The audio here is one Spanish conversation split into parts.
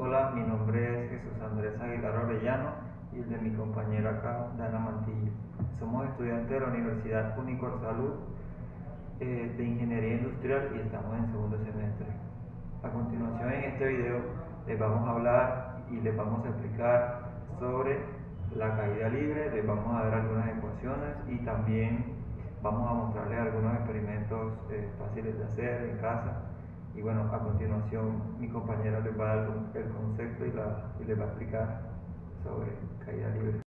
Hola, mi nombre es Jesús Andrés Aguilar Orellano y el de mi compañera acá, Dana Mantillo. Somos estudiantes de la Universidad Unicor Salud de Ingeniería Industrial y estamos en segundo semestre. A continuación en este video les vamos a hablar y les vamos a explicar sobre la caída libre, les vamos a dar algunas ecuaciones y también vamos a mostrarles algunos experimentos fáciles de hacer en casa. Y bueno, a continuación mi compañera les va a dar el concepto y les va a explicar sobre caída libre.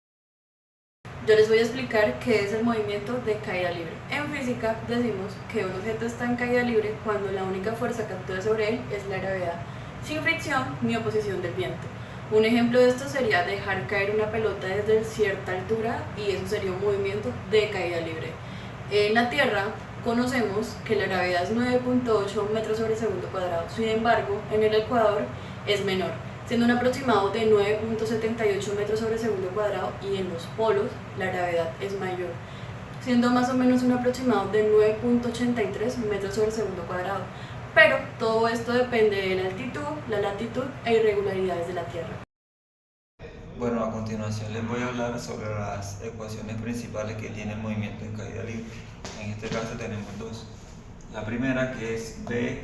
Yo les voy a explicar qué es el movimiento de caída libre. En física decimos que un objeto está en caída libre cuando la única fuerza que actúa sobre él es la gravedad, sin fricción ni oposición del viento. Un ejemplo de esto sería dejar caer una pelota desde cierta altura y eso sería un movimiento de caída libre. En la Tierra conocemos que la gravedad es 9.8 metros sobre segundo cuadrado, sin embargo en el Ecuador es menor, siendo un aproximado de 9.78 metros sobre segundo cuadrado, y en los polos la gravedad es mayor, siendo más o menos un aproximado de 9.83 metros sobre segundo cuadrado. Pero todo esto depende de la altitud, la latitud e irregularidades de la Tierra. Bueno, a continuación les voy a hablar sobre las ecuaciones principales que tiene el movimiento en caída libre. En este caso tenemos dos. La primera, que es V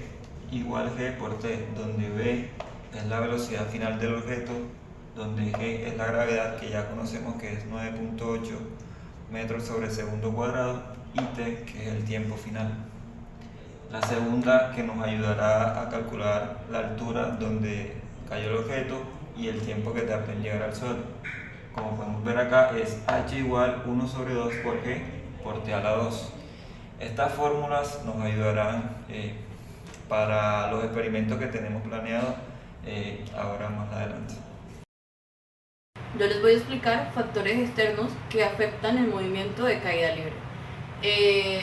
igual G por T, donde V es la velocidad final del objeto, donde G es la gravedad, que ya conocemos que es 9.8 metros sobre segundo cuadrado, y T, que es el tiempo final. La segunda, que nos ayudará a calcular la altura donde cayó el objeto y el tiempo que tarda en llegar al suelo. Como podemos ver acá, es h igual 1 sobre 2 por g por t a la 2. Estas fórmulas nos ayudarán para los experimentos que tenemos planeados ahora más adelante. Yo les voy a explicar factores externos que afectan el movimiento de caída libre.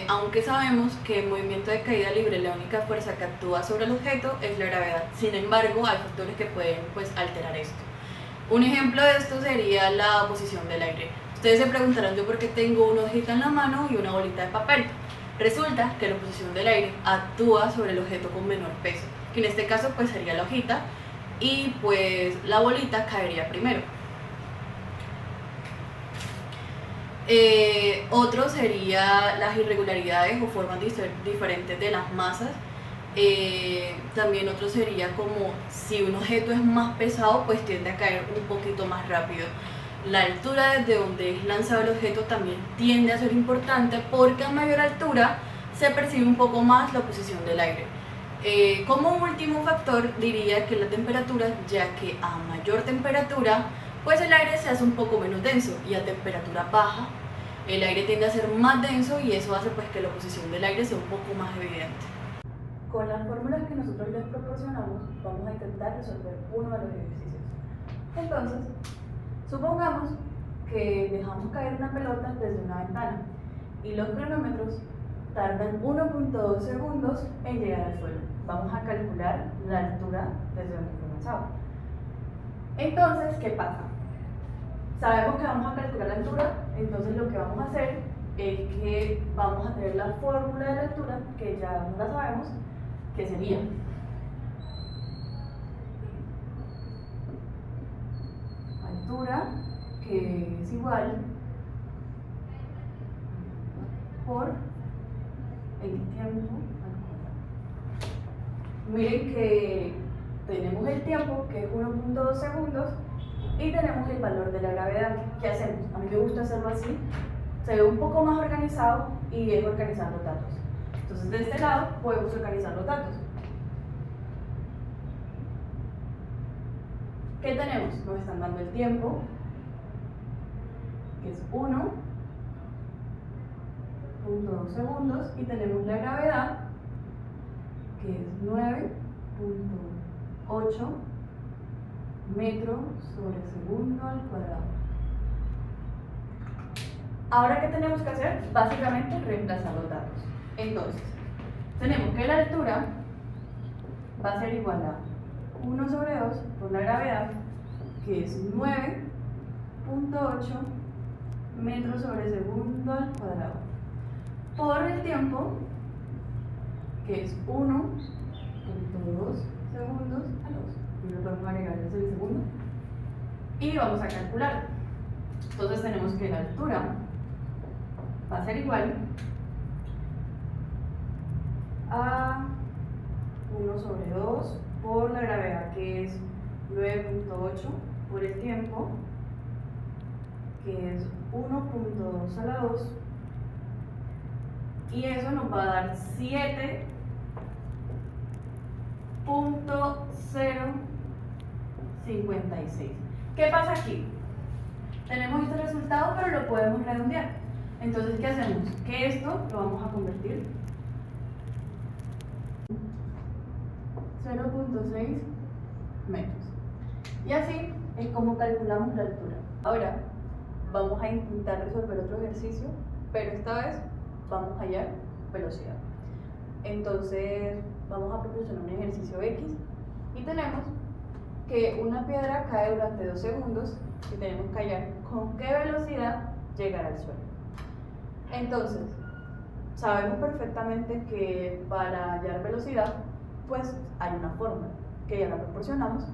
Aunque sabemos que el movimiento de caída libre, la única fuerza que actúa sobre el objeto es la gravedad, sin embargo hay factores que pueden alterar esto. Un ejemplo de esto sería la oposición del aire. Ustedes se preguntarán, yo por qué tengo una hojita en la mano y una bolita de papel. Resulta que la oposición del aire actúa sobre el objeto con menor peso, que en este caso sería la hojita, y la bolita caería primero. Otro sería las irregularidades o formas diferentes de las masas. También otro sería como si un objeto es más pesado, pues tiende a caer un poquito más rápido. La altura desde donde es lanzado el objeto también tiende a ser importante, porque a mayor altura se percibe un poco más la oposición del aire. Como último factor diría que la temperatura, ya que a mayor temperatura pues el aire se hace un poco menos denso, y a temperatura baja el aire tiende a ser más denso, y eso hace que la oposición del aire sea un poco más evidente. Con las fórmulas que nosotros les proporcionamos vamos a intentar resolver uno de los ejercicios. Entonces, supongamos que dejamos caer una pelota desde una ventana y los cronómetros tardan 1.2 segundos en llegar al suelo. Vamos a calcular la altura desde donde fue lanzado. Entonces, ¿qué pasa? Sabemos que vamos a calcular la altura, entonces lo que vamos a hacer es que vamos a tener la fórmula de la altura, que ya no la sabemos, que sería altura, que es igual por el tiempo al cuadrado. Miren que tenemos el tiempo, que es 1.2 segundos, y tenemos el valor de la gravedad. ¿Qué hacemos? A mí me gusta hacerlo así, se ve un poco más organizado y es organizar los datos. Entonces de este lado podemos organizar los datos. ¿Qué tenemos? Nos están dando el tiempo, que es 1.2 segundos, y tenemos la gravedad, que es 9.8 metros sobre segundo al cuadrado. Ahora, ¿qué tenemos que hacer? Básicamente reemplazar los datos. Entonces, tenemos que la altura va a ser igual a 1 sobre 2 por la gravedad, que es 9.8 metros sobre segundo al cuadrado, por el tiempo, que es 1.2 segundos a 2. vamos a agregar el segundo y vamos a calcular. Entonces tenemos que la altura va a ser igual a 1 sobre 2 por la gravedad, que es 9.8, por el tiempo, que es 1.2 a la 2, y eso nos va a dar 7.056. ¿Qué pasa aquí? Tenemos este resultado, pero lo podemos redondear. Entonces, ¿qué hacemos? Que esto lo vamos a convertir 0.6 metros. Y así es como calculamos la altura. Ahora vamos a intentar resolver otro ejercicio, pero esta vez vamos a hallar velocidad. Entonces vamos a proporcionar un ejercicio X y tenemos que una piedra cae durante 2 segundos y tenemos que hallar con qué velocidad llegará al suelo. Entonces, sabemos perfectamente que para hallar velocidad, pues hay una fórmula que ya la proporcionamos.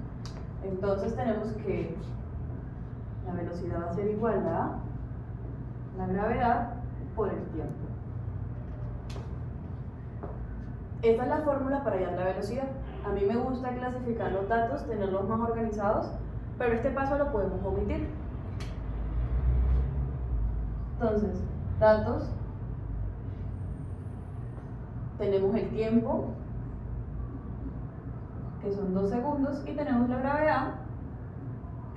Entonces tenemos que la velocidad va a ser igual a la gravedad por el tiempo. Esta es la fórmula para hallar la velocidad. A mí me gusta clasificar los datos, tenerlos más organizados, pero este paso lo podemos omitir. Entonces, datos, tenemos el tiempo, que son 2 segundos, y tenemos la gravedad,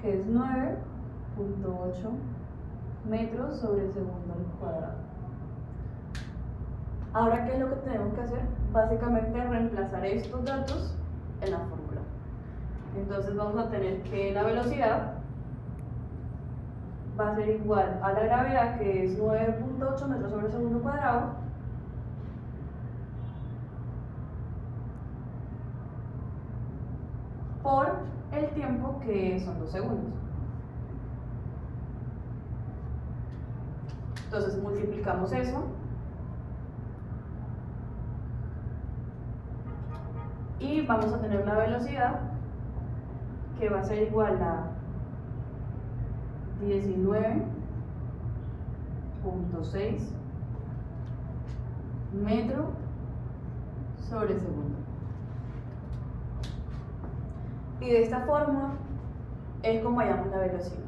que es 9.8 metros sobre segundo al cuadrado. Ahora, ¿qué es lo que tenemos que hacer? Básicamente reemplazar estos datos en la fórmula. Entonces vamos a tener que la velocidad va a ser igual a la gravedad, que es 9.8 metros sobre segundo cuadrado, por el tiempo, que son 2 segundos. Entonces multiplicamos eso y vamos a tener la velocidad, que va a ser igual a 19.6 metros sobre segundo. Y de esta forma es como hallamos la velocidad.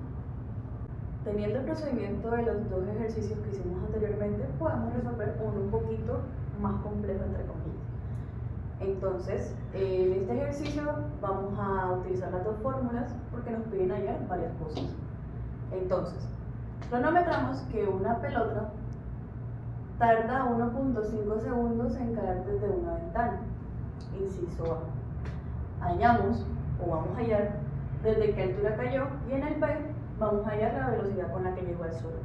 Teniendo el procedimiento de los dos ejercicios que hicimos anteriormente, podemos resolver uno un poquito más complejo, entre comillas. Entonces, en este ejercicio vamos a utilizar las dos fórmulas porque nos piden hallar varias cosas. Entonces, cronometramos que una pelota tarda 1.5 segundos en caer desde una ventana. Inciso A. Hallamos, o vamos a hallar, desde qué altura cayó, y en el B vamos a hallar la velocidad con la que llegó al suelo.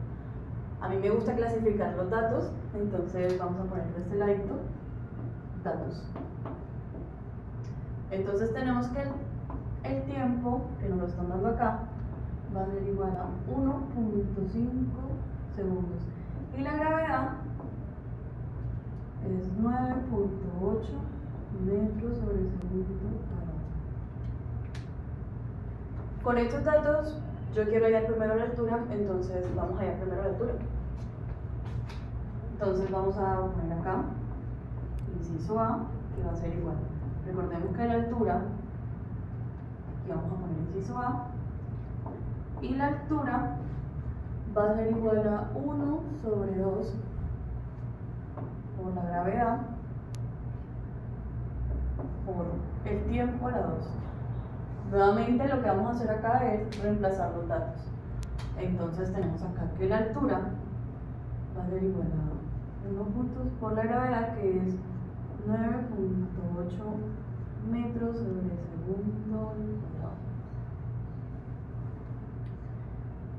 A mí me gusta clasificar los datos, entonces vamos a poner de este ladito datos. Entonces tenemos que el tiempo, que nos lo están dando acá, va a ser igual a 1.5 segundos. Y la gravedad es 9.8 metros sobre segundo cuadrado. Con estos datos, yo quiero hallar primero la altura, entonces vamos a hallar primero la altura. Entonces vamos a poner acá inciso A, que va a ser igual. Recordemos que la altura, aquí vamos a poner inciso A, y la altura va a ser igual a 1 sobre 2 por la gravedad por el tiempo a la 2. Nuevamente lo que vamos a hacer acá es reemplazar los datos. Entonces tenemos acá que la altura va a ser igual a 1 puntos por la gravedad, que es 9.8 metros sobre segundo cuadrado.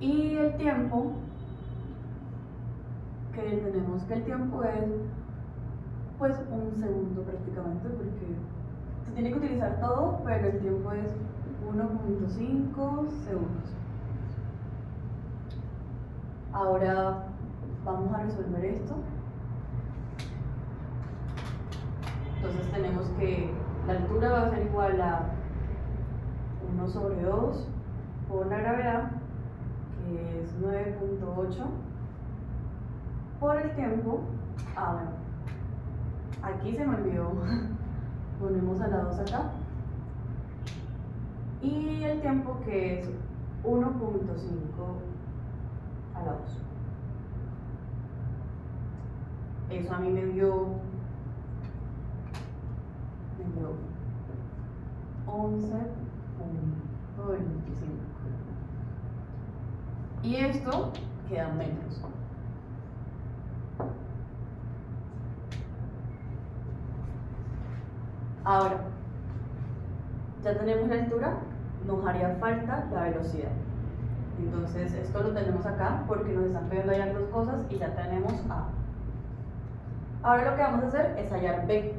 Y el tiempo, que tenemos que el tiempo es pues un segundo prácticamente, porque se tiene que utilizar todo, pero el tiempo es 1.5 segundos. Ahora vamos a resolver esto. Entonces tenemos que la altura va a ser igual a 1 sobre 2 por la gravedad, que es 9.8, por el tiempo. Bueno, aquí se me olvidó. Ponemos a la 2 acá. Y el tiempo, que es 1.5 a la 2. Eso a mí me dio 11.25. Y esto queda en metros. Ahora, ya tenemos la altura, nos haría falta la velocidad. Entonces, esto lo tenemos acá porque nos están pidiendo hallar dos cosas y ya tenemos A. Ahora lo que vamos a hacer es hallar B.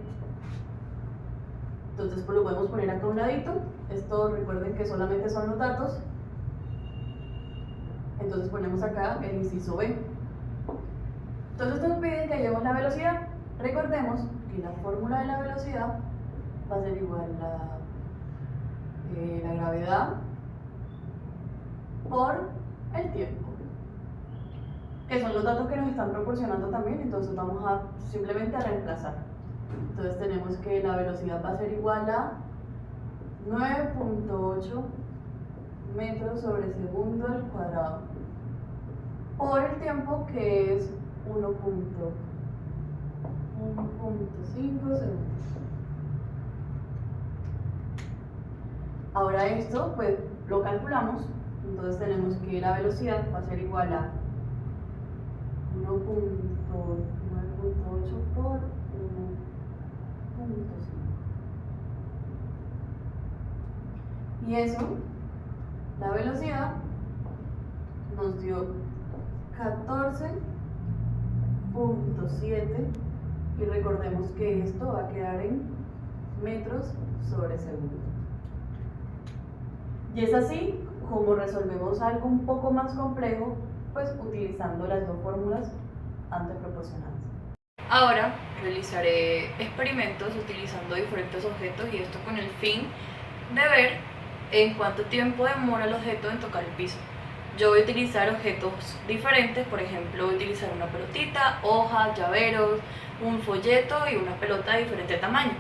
Entonces, pues lo podemos poner acá a un ladito. Esto, recuerden que solamente son los datos. Entonces ponemos acá el inciso B. Entonces nos piden que hallemos la velocidad. Recordemos que la fórmula de la velocidad va a ser igual a la gravedad por el tiempo, que son los datos que nos están proporcionando también. Entonces vamos a simplemente a reemplazar. Entonces tenemos que la velocidad va a ser igual a 9.8 metros sobre segundo al cuadrado por el tiempo, que es 1.5 segundos. Ahora esto pues lo calculamos. Entonces tenemos que la velocidad va a ser igual a 1.9.8 por 1.5. Y eso, la velocidad nos dio 14.7, y recordemos que esto va a quedar en metros sobre segundo. Y es así como resolvemos algo un poco más complejo, pues utilizando las dos fórmulas antes proporcionadas. Ahora realizaré experimentos utilizando diferentes objetos, y esto con el fin de ver en cuánto tiempo demora el objeto en tocar el piso. Yo voy a utilizar objetos diferentes, por ejemplo voy a utilizar una pelotita, hojas, llaveros, un folleto y una pelota de diferente tamaño.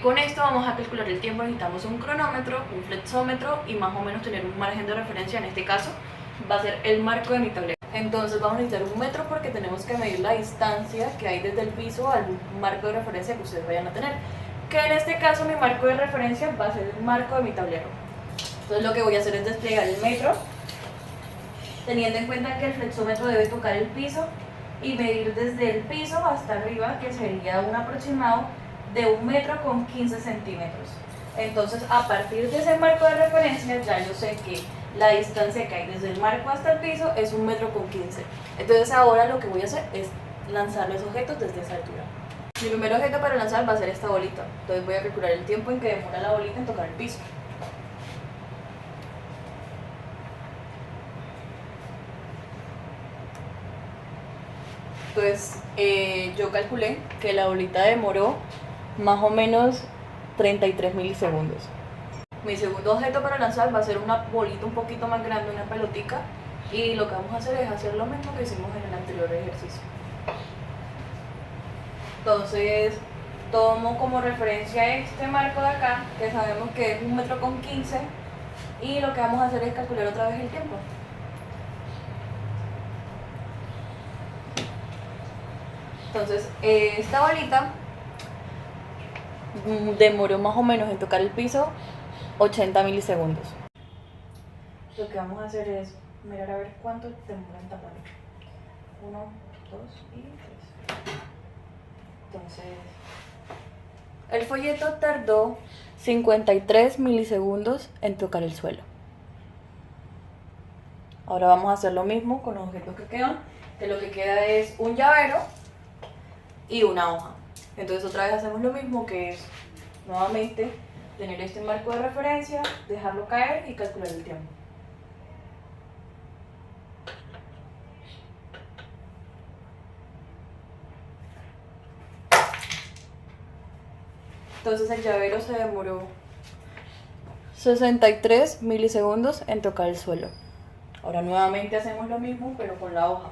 Con esto vamos a calcular el tiempo. Necesitamos un cronómetro, un flexómetro y más o menos tener un margen de referencia. En este caso va a ser el marco de mi tablero. Entonces vamos a necesitar un metro porque tenemos que medir la distancia que hay desde el piso al marco de referencia que ustedes vayan a tener, que en este caso mi marco de referencia va a ser el marco de mi tablero. Entonces lo que voy a hacer es desplegar el metro, teniendo en cuenta que el flexómetro debe tocar el piso, y medir desde el piso hasta arriba, que sería un aproximado de 1 metro con 15 centímetros. Entonces a partir de ese marco de referencia ya yo sé que la distancia que hay desde el marco hasta el piso es 1 metro con 15. Entonces ahora lo que voy a hacer es lanzar los objetos desde esa altura. Mi primer objeto para lanzar va a ser esta bolita. Entonces voy a calcular el tiempo en que demora la bolita en tocar el piso. Entonces yo calculé que la bolita demoró más o menos 33 milisegundos. Mi segundo objeto para lanzar va a ser una bolita un poquito más grande, una pelotica, y lo que vamos a hacer es hacer lo mismo que hicimos en el anterior ejercicio. Entonces tomo como referencia este marco de acá, que sabemos que es 1 metro con 15, y lo que vamos a hacer es calcular otra vez el tiempo. Entonces esta bolita demoró más o menos en tocar el piso 80 milisegundos. Lo que vamos a hacer es mirar a ver cuánto demora en tapar. 1, 2 y 3. Entonces el folleto tardó 53 milisegundos en tocar el suelo. Ahora vamos a hacer lo mismo con los objetos que quedan, que lo que queda es un llavero y una hoja. Entonces otra vez hacemos lo mismo, que es nuevamente tener este marco de referencia, dejarlo caer y calcular el tiempo. Entonces el llavero se demoró 63 milisegundos en tocar el suelo. Ahora nuevamente hacemos lo mismo pero con la hoja.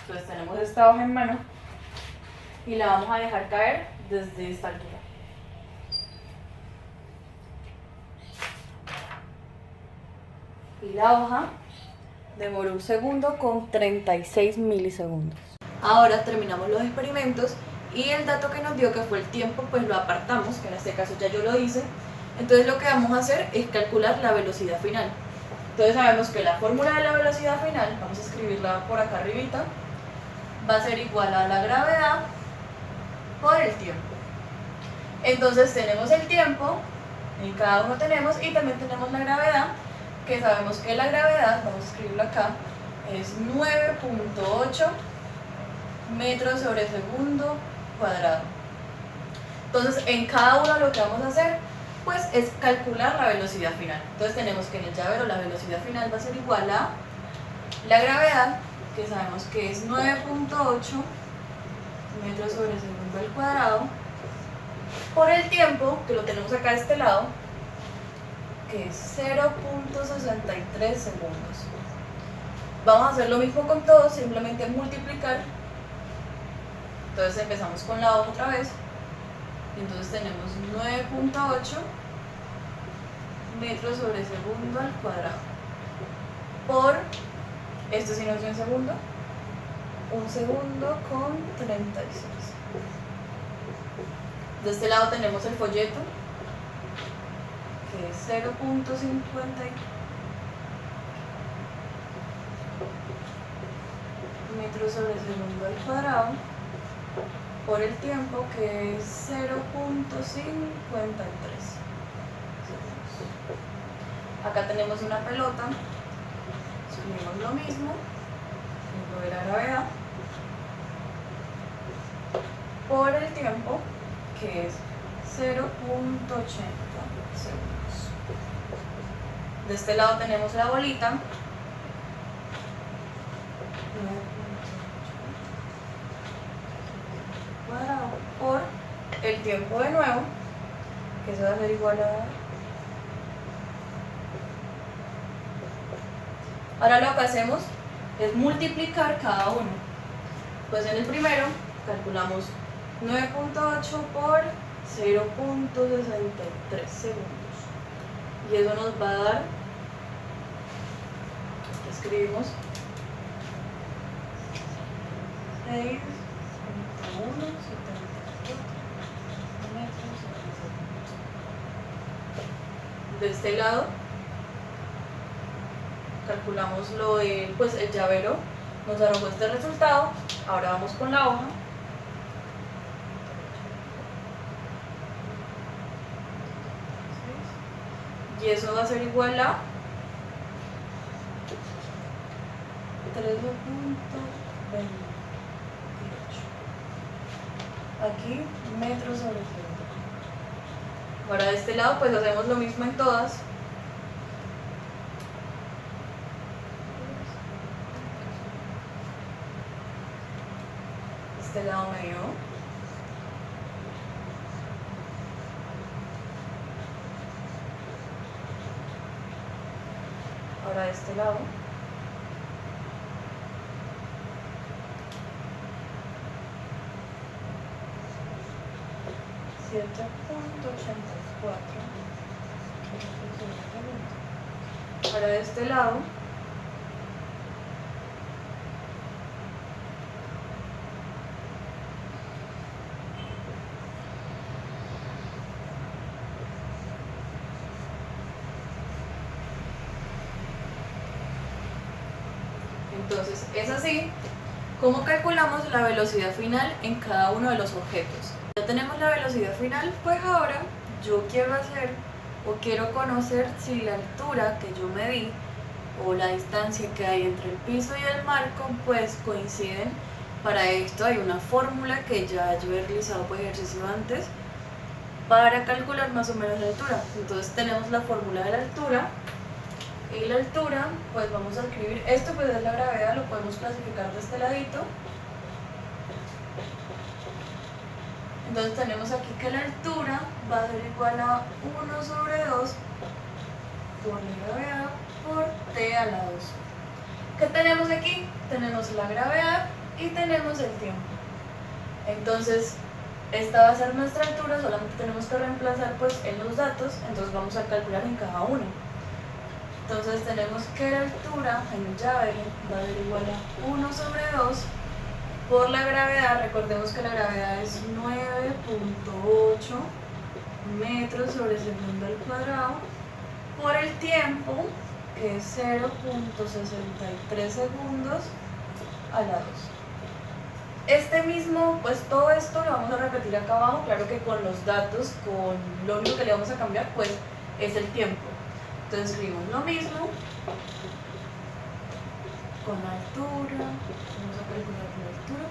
Entonces tenemos esta hoja en mano y la vamos a dejar caer desde esta altura. Y la hoja demoró 1 segundo con 36 milisegundos. Ahora terminamos los experimentos y el dato que nos dio, que fue el tiempo, pues lo apartamos, que en este caso ya yo lo hice. Entonces lo que vamos a hacer es calcular la velocidad final. Entonces sabemos que la fórmula de la velocidad final, vamos a escribirla por acá arribita, va a ser igual a la gravedad por el tiempo. Entonces tenemos el tiempo, en cada uno tenemos, y también tenemos la gravedad, que sabemos que la gravedad, vamos a escribirlo acá, es 9.8 metros sobre segundo cuadrado. Entonces en cada uno lo que vamos a hacer pues es calcular la velocidad final. Entonces tenemos que en el llavero la velocidad final va a ser igual a la gravedad, que sabemos que es 9.8 metros sobre segundo al cuadrado, por el tiempo, que lo tenemos acá de este lado, que es 0.63 segundos. Vamos a hacer lo mismo con todos, simplemente multiplicar. Entonces empezamos con la hoja otra vez. Entonces tenemos 9.8 metros sobre segundo al cuadrado por, esto sí nos dio un segundo con 36. De este lado tenemos el folleto, que es 0.50 metros sobre segundo al cuadrado por el tiempo, que es 0.53 segundos. Acá tenemos una pelota, escribimos lo mismo, lo de la gravedad, por el tiempo, que es 0.80 segundos. De este lado tenemos la bolita, cuadrado por el tiempo de nuevo, que eso va a ser igual a... Ahora lo que hacemos es multiplicar cada uno. Pues en el primero calculamos 9.8 por 0.63 segundos y eso nos va a dar, escribimos 6 de este lado calculamos lo de, pues el llavero nos arrojó este resultado. Ahora vamos con la hoja. Y eso va a ser igual a 13.28. Aquí metros sobre segundo. Ahora de este lado pues hacemos lo mismo en todas. Este lado me dio ahora de este lado $7.84. Ahora de este lado entonces es así como calculamos la velocidad final en cada uno de los objetos. Ya tenemos la velocidad final, pues ahora yo quiero hacer o quiero conocer si la altura que yo medí o la distancia que hay entre el piso y el marco pues coinciden. Para esto hay una fórmula que ya yo he realizado por ejercicio antes para calcular más o menos la altura. Entonces tenemos la fórmula de la altura. Y la altura, pues vamos a escribir, esto pues es la gravedad, lo podemos clasificar de este ladito. Entonces tenemos aquí que la altura va a ser igual a 1 sobre 2 por la gravedad por t a la 2. ¿Qué tenemos aquí? Tenemos la gravedad y tenemos el tiempo. Entonces, esta va a ser nuestra altura, solamente tenemos que reemplazar pues en los datos, entonces vamos a calcular en cada uno. Entonces tenemos que la altura en el llavero va a ser igual a 1 sobre 2 por la gravedad. Recordemos que la gravedad es 9.8 metros sobre segundo al cuadrado por el tiempo, que es 0.63 segundos a la 2. Este mismo, pues todo esto lo vamos a repetir acá abajo, claro que con los datos, con lo único que le vamos a cambiar pues es el tiempo. Entonces escribimos lo mismo con la altura, vamos a calcular la altura.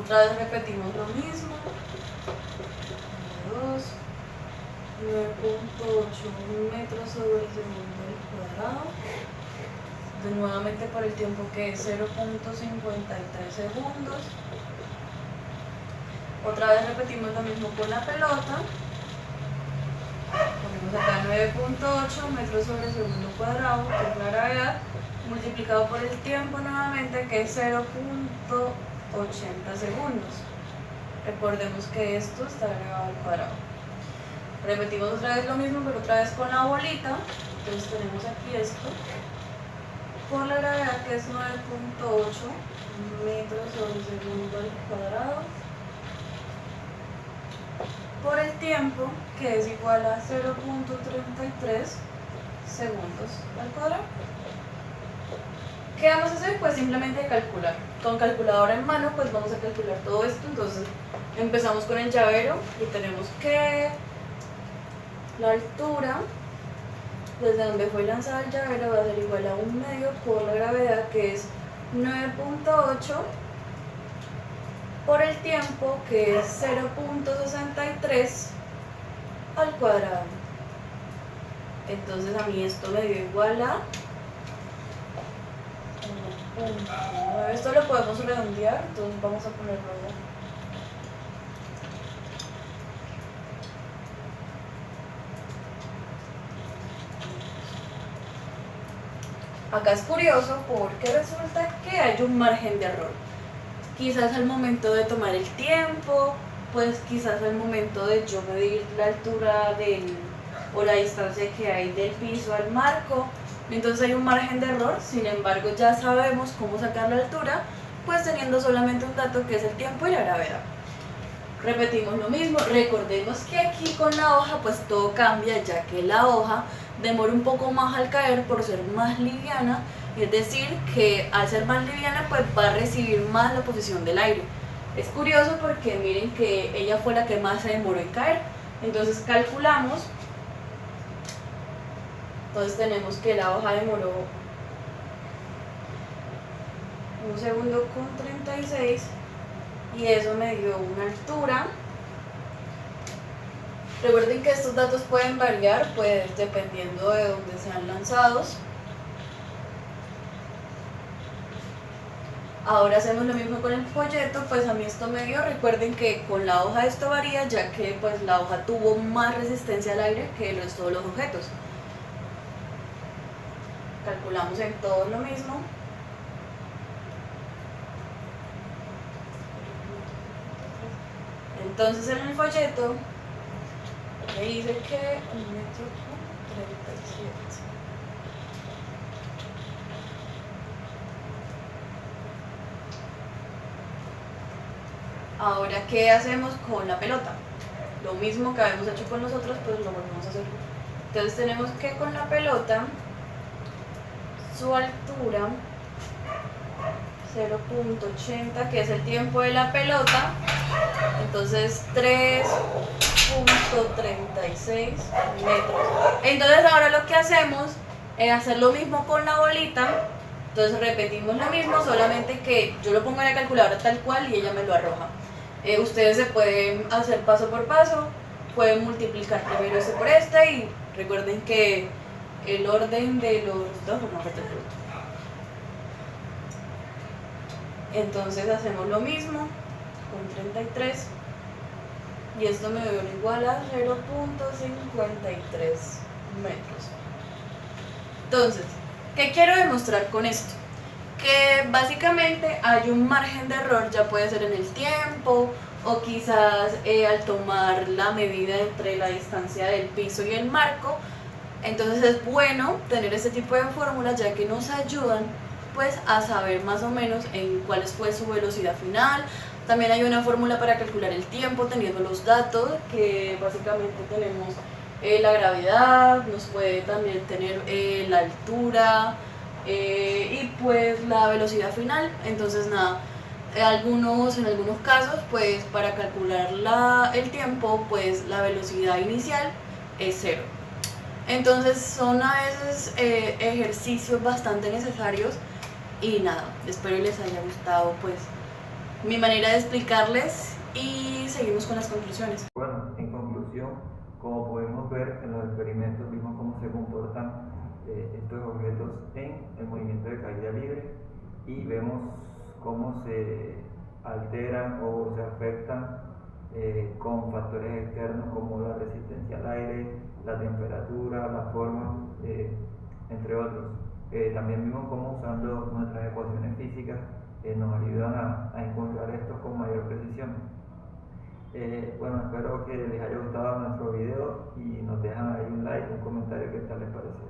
Otra vez repetimos lo mismo. 2, 9.8 metros sobre segundo al cuadrado. De nuevamente por el tiempo que es 0.53 segundos. Otra vez repetimos lo mismo con la pelota. Ponemos acá 9.8 metros sobre segundo cuadrado por la gravedad multiplicado por el tiempo nuevamente que es 0.80 segundos. Recordemos que esto está elevado al cuadrado. Repetimos otra vez lo mismo, pero otra vez con la bolita. Entonces tenemos aquí esto por la gravedad que es 9.8 metros sobre segundo al cuadrado por el tiempo que es igual a 0.33 segundos al cuadrado. ¿Qué vamos a hacer? Pues simplemente calcular. Con calculadora en mano pues vamos a calcular todo esto. Entonces empezamos con el llavero y tenemos que la altura desde donde fue lanzado el llavero va a ser igual a 1/2 por la gravedad que es 9.8 por el tiempo que es 0.63 al cuadrado. Entonces a mí esto me dio igual a 1.9. Esto lo podemos redondear, entonces vamos a ponerlo allá. Acá es curioso porque resulta que hay un margen de error. Quizás al momento de tomar el tiempo, pues quizás al momento de yo medir la altura o la distancia que hay del piso al marco. Entonces hay un margen de error, sin embargo ya sabemos cómo sacar la altura, pues teniendo solamente un dato que es el tiempo y la gravedad. Repetimos lo mismo, recordemos que aquí con la hoja pues todo cambia, ya que la hoja demora un poco más al caer por ser más liviana, es decir, que al ser más liviana pues va a recibir más la posición del aire. Es curioso porque miren que ella fue la que más se demoró en caer, entonces calculamos, entonces tenemos que la hoja demoró 1 segundo con 36 y eso me dio una altura. Recuerden que estos datos pueden variar pues dependiendo de dónde sean lanzados. Ahora hacemos lo mismo con el folleto, pues a mí esto me dio, recuerden que con la hoja esto varía ya que pues la hoja tuvo más resistencia al aire que el resto de los objetos. Calculamos en todo lo mismo. Entonces en el folleto me dice que 1 metro con 37. Ahora, ¿qué hacemos con la pelota? Lo mismo que habíamos hecho con nosotros, pues lo volvemos a hacer. Entonces tenemos que con la pelota, su altura 0.80, que es el tiempo de la pelota, entonces 3.36 metros. Entonces ahora lo que hacemos es hacer lo mismo con la bolita. Entonces repetimos lo mismo, solamente que yo lo pongo en la calculadora tal cual y ella me lo arroja. Ustedes se pueden hacer paso por paso, pueden multiplicar primero este por este y recuerden que el orden de los dos no afecta el producto. Entonces hacemos lo mismo con 33 y esto me dio igual a 0.53 metros. Entonces, ¿qué quiero demostrar con esto? Que básicamente hay un margen de error, ya puede ser en el tiempo o quizás al tomar la medida entre la distancia del piso y el marco. Entonces es bueno tener este tipo de fórmulas ya que nos ayudan pues a saber más o menos en cuál fue su velocidad final. También hay una fórmula para calcular el tiempo teniendo los datos, que básicamente tenemos la gravedad, nos puede también tener la altura y pues la velocidad final. Entonces nada, en algunos casos pues para calcular el tiempo pues la velocidad inicial es 0. Entonces son a veces ejercicios bastante necesarios y nada, espero les haya gustado pues mi manera de explicarles y seguimos con las conclusiones. Bueno, en conclusión, como podemos ver en los experimentos, vimos cómo se comportan estos objetos en el movimiento de caída libre y vemos cómo se alteran o se afectan con factores externos como la resistencia al aire, la temperatura, la forma, entre otros. También vimos cómo usando nuestras ecuaciones físicas nos ayudan a encontrar esto con mayor precisión. Bueno, espero que les haya gustado nuestro video y nos dejan ahí un like, un comentario qué tal les pareció.